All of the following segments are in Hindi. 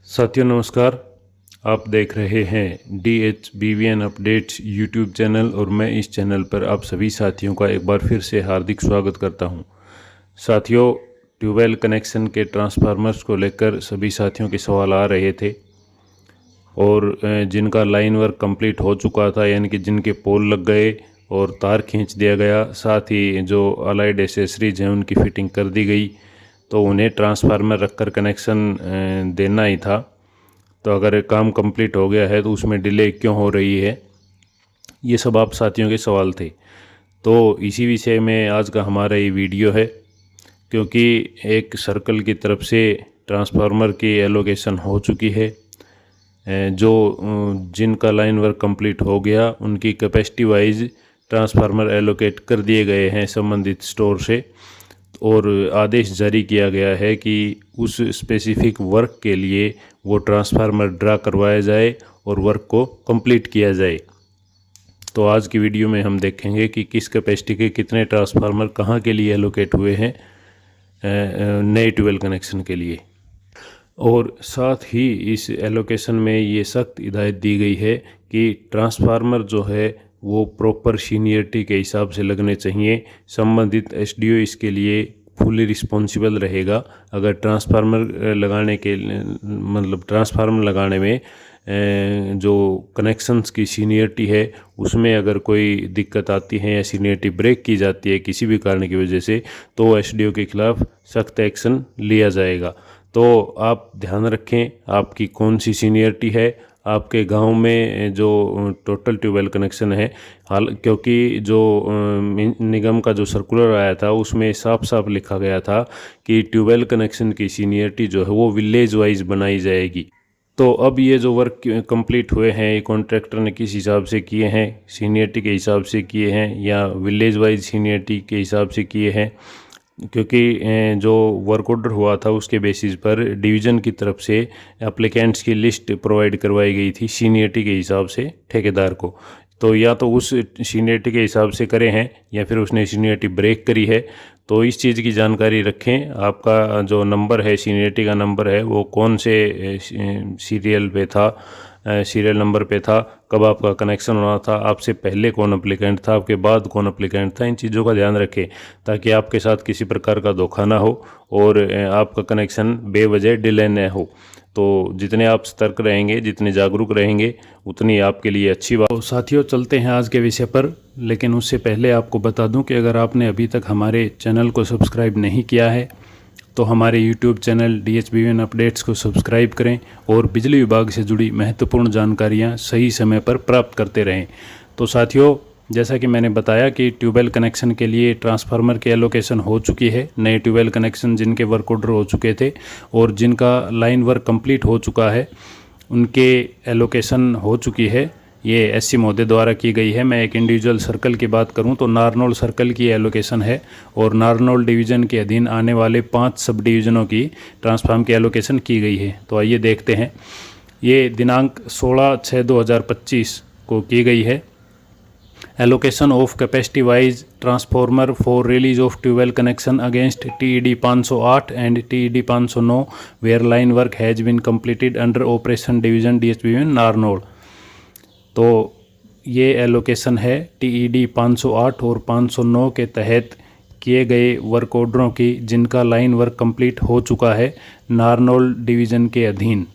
साथियों नमस्कार। आप देख रहे हैं DHBVN अपडेट्स यूट्यूब चैनल और मैं इस चैनल पर आप सभी साथियों का एक बार फिर से हार्दिक स्वागत करता हूं। साथियों, ट्यूबवेल कनेक्शन के ट्रांसफार्मर्स को लेकर सभी साथियों के सवाल आ रहे थे और जिनका लाइन वर्क कंप्लीट हो चुका था, यानी कि जिनके पोल लग गए और तार खींच दिया गया, साथ ही जो अलाइड एसेसरीज हैं उनकी फिटिंग कर दी गई, तो उन्हें ट्रांसफार्मर रखकर कनेक्शन देना ही था। तो अगर काम कंप्लीट हो गया है तो उसमें डिले क्यों हो रही है, ये सब आप साथियों के सवाल थे। तो इसी विषय में आज का हमारा ये वीडियो है, क्योंकि एक सर्कल की तरफ से ट्रांसफार्मर की एलोकेशन हो चुकी है। जो जिनका लाइन वर्क कंप्लीट हो गया उनकी कैपेसिटी वाइज ट्रांसफार्मर एलोकेट कर दिए गए हैं संबंधित स्टोर से, और आदेश जारी किया गया है कि उस स्पेसिफिक वर्क के लिए वो ट्रांसफार्मर ड्रा करवाया जाए और वर्क को कंप्लीट किया जाए। तो आज की वीडियो में हम देखेंगे कि किस कैपेसिटी के कितने ट्रांसफार्मर कहाँ के लिए एलोकेट हुए हैं नए ट्यूबवेल कनेक्शन के लिए। और साथ ही इस एलोकेशन में ये सख्त हिदायत दी गई है कि ट्रांसफार्मर जो है वो प्रॉपर सीनियरिटी के हिसाब से लगने चाहिए। संबंधित एसडीओ इसके लिए फुली रिस्पॉन्सिबल रहेगा। अगर ट्रांसफार्मर लगाने के ट्रांसफार्मर लगाने में जो कनेक्शंस की सीनियरिटी है उसमें अगर कोई दिक्कत आती है या सीनियरिटी ब्रेक की जाती है किसी भी कारण की वजह से, तो एसडीओ के खिलाफ सख्त एक्शन लिया जाएगा। तो आप ध्यान रखें आपकी कौन सी सीनियरिटी है, आपके गांव में जो टोटल ट्यूबवेल कनेक्शन है। क्योंकि जो निगम का जो सर्कुलर आया था उसमें साफ साफ लिखा गया था कि ट्यूबवेल कनेक्शन की सीनियरिटी जो है वो विलेज वाइज बनाई जाएगी। तो अब ये जो वर्क कंप्लीट हुए हैं ये कॉन्ट्रैक्टर ने किस हिसाब से किए हैं, सीनियरिटी के हिसाब से किए हैं या विलेज वाइज सीनियरिटी के हिसाब से किए हैं, क्योंकि जो वर्क ऑर्डर हुआ था उसके बेसिस पर डिवीज़न की तरफ से एप्लीकेंट्स की लिस्ट प्रोवाइड करवाई गई थी सीनियरिटी के हिसाब से ठेकेदार को। तो या तो उस सीनियरिटी के हिसाब से करे हैं या फिर उसने सीनियरिटी ब्रेक करी है। तो इस चीज़ की जानकारी रखें। आपका जो नंबर है, सीनियरिटी का नंबर है, वो कौन से सीरियल पे था, सीरियल नंबर पे था, कब आपका कनेक्शन होना था, आपसे पहले कौन अप्लीकेंट था, आपके बाद कौन अप्लीकेंट था। इन चीज़ों का ध्यान रखें ताकि आपके साथ किसी प्रकार का धोखा ना हो और आपका कनेक्शन बेवजह डिले न हो। तो जितने आप सतर्क रहेंगे, जितने जागरूक रहेंगे, उतनी आपके लिए अच्छी बात। तो साथियों चलते हैं आज के विषय पर, लेकिन उससे पहले आपको बता दूं कि अगर आपने अभी तक हमारे चैनल को सब्सक्राइब नहीं किया है तो हमारे यूट्यूब चैनल DHBVN अपडेट्स को सब्सक्राइब करें और बिजली विभाग से जुड़ी महत्वपूर्ण जानकारियां सही समय पर प्राप्त करते रहें। तो साथियों, जैसा कि मैंने बताया कि ट्यूबवेल कनेक्शन के लिए ट्रांसफार्मर की एलोकेशन हो चुकी है। नए ट्यूबवेल कनेक्शन जिनके वर्क ऑर्डर हो चुके थे और जिनका लाइन वर्क कंप्लीट हो चुका है उनके एलोकेशन हो चुकी है। ये SC महोदय द्वारा की गई है। मैं एक इंडिविजुअल सर्कल की बात करूं तो नारनौल सर्कल की एलोकेशन है और नारनौल डिवीज़न के अधीन आने वाले 5 सब डिवीज़नों की ट्रांसफार्म की एलोकेशन की गई है। तो आइए देखते हैं। ये दिनांक 16/6/2025 को की गई है। Allocation of capacity wise transformer for release of tubewell connection against TED 508 and TED 509 where line work has been completed under operation division DHBVN Narnaul. तो ये एलोकेशन है TED 508 और 509 के तहत किए गए वर्क ऑर्डरों की जिनका लाइन वर्क कंप्लीट हो चुका है नारनौल डिवीज़न के अधीन।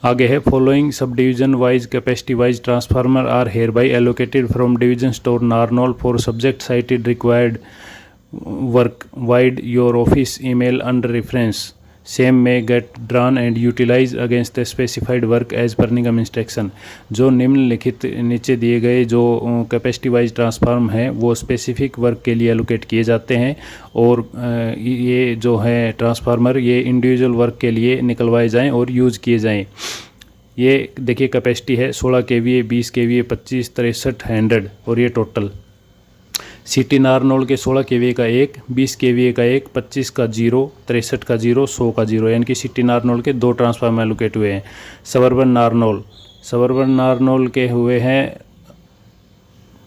आगे है, following sub division wise capacity wise transformer are hereby allocated from division store Narnaul for subject cited required work vide your office email under reference same may get drawn and utilise against the specified work as per Nigam instruction. जो निम्नलिखित नीचे दिए गए जो कैपेसिटी वाइज ट्रांसफार्म हैं वो स्पेसिफिक वर्क के लिए एलोकेट किए जाते हैं और ये जो है ट्रांसफार्मर ये इंडिविजुअल वर्क के लिए निकलवाए जाएं और यूज़ किए जाएं। ये देखिए कैपेसिटी है 16 kVA, 20 kVA, 25, 63, 100 और ये टोटल। सिटी नारनौल के 16 kVA का एक, 20 kVA का एक, 25 का 0, 63 का 0, 100 का 0, यानी कि सिटी नारनौल के 2 ट्रांसफार्मर एलोकेट हुए हैं। सबर्बन नारनौल के हुए हैं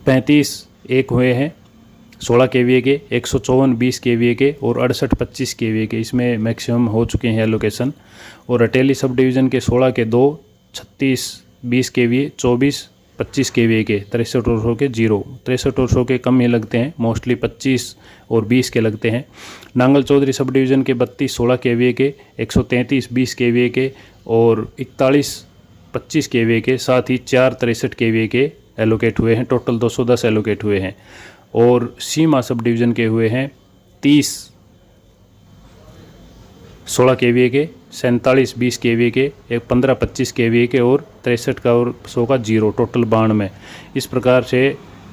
35 एक हुए हैं, 16 kVA के, 154 20 kVA के और 68 25 kVA के, इसमें मैक्सिमम हो चुके हैं एलोकेशन। और अटेली सब डिवीज़न के 16 के 2, 36 20 kVA, 24 25 kVA के, 63 और 100 के 0, 63 और 100 के कम ही लगते हैं, मोस्टली 25 और 20 के लगते हैं। नांगल चौधरी सब डिवीज़न के 32 16 kVA के, 133 20 kVA के और 41 25 kVA के, साथ ही 4 63 kVA के एलोकेट हुए हैं। टोटल 210 एलोकेट हुए हैं। और सीमा सब डिवीज़न के हुए हैं 30 16 kVA के, 47 20 kVA के, 15 25 kVA के और 63 का और 100 का 0, टोटल 92। इस प्रकार से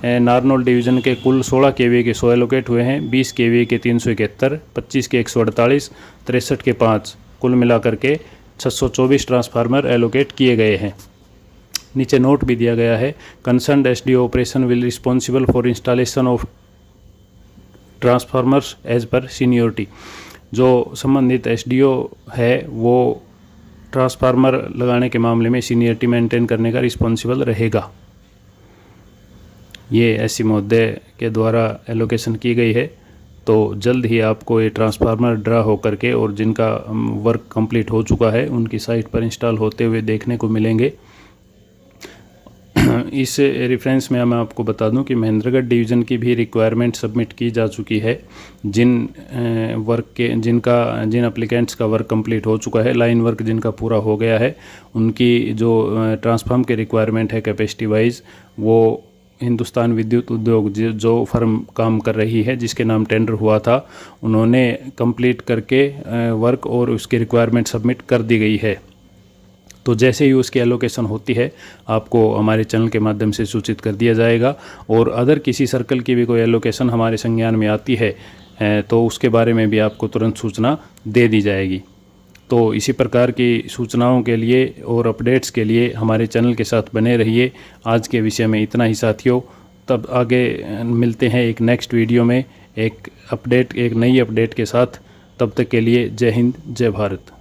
नारनौल डिवीज़न के कुल 16 kVA के 100 एलोकेट हुए हैं, 20 kVA के 371, 25 के 148, 63 के 5, कुल मिलाकर के 624 ट्रांसफार्मर एलोकेट किए गए हैं। नीचे नोट भी दिया गया है, concerned SDO operation will responsible for installation of transformers as per seniority. जो संबंधित एसडीओ है वो ट्रांसफार्मर लगाने के मामले में सीनियरिटी मेंटेन करने का रिस्पॉन्सिबल रहेगा। ये ऐसी महोदय के द्वारा एलोकेशन की गई है। तो जल्द ही आपको ये ट्रांसफार्मर ड्रा होकर के और जिनका वर्क कंप्लीट हो चुका है उनकी साइट पर इंस्टॉल होते हुए देखने को मिलेंगे। इस रेफरेंस में मैं आपको बता दूं कि महेंद्रगढ़ डिवीज़न की भी रिक्वायरमेंट सबमिट की जा चुकी है। जिन एप्लीकेंट्स का वर्क कंप्लीट हो चुका है, लाइन वर्क जिनका पूरा हो गया है, उनकी जो ट्रांसफार्म के रिक्वायरमेंट है कैपेसिटी वाइज, वो हिंदुस्तान विद्युत उद्योग जो फर्म काम कर रही है, जिसके नाम टेंडर हुआ था, उन्होंने कंप्लीट करके वर्क और उसकी रिक्वायरमेंट सबमिट कर दी गई है। तो जैसे ही उसकी एलोकेशन होती है आपको हमारे चैनल के माध्यम से सूचित कर दिया जाएगा। और अदर किसी सर्कल की भी कोई एलोकेशन हमारे संज्ञान में आती है तो उसके बारे में भी आपको तुरंत सूचना दे दी जाएगी। तो इसी प्रकार की सूचनाओं के लिए और अपडेट्स के लिए हमारे चैनल के साथ बने रहिए। आज के विषय में इतना ही साथियों, तब आगे मिलते हैं एक नेक्स्ट वीडियो में एक नई अपडेट के साथ। तब तक के लिए जय हिंद, जय भारत।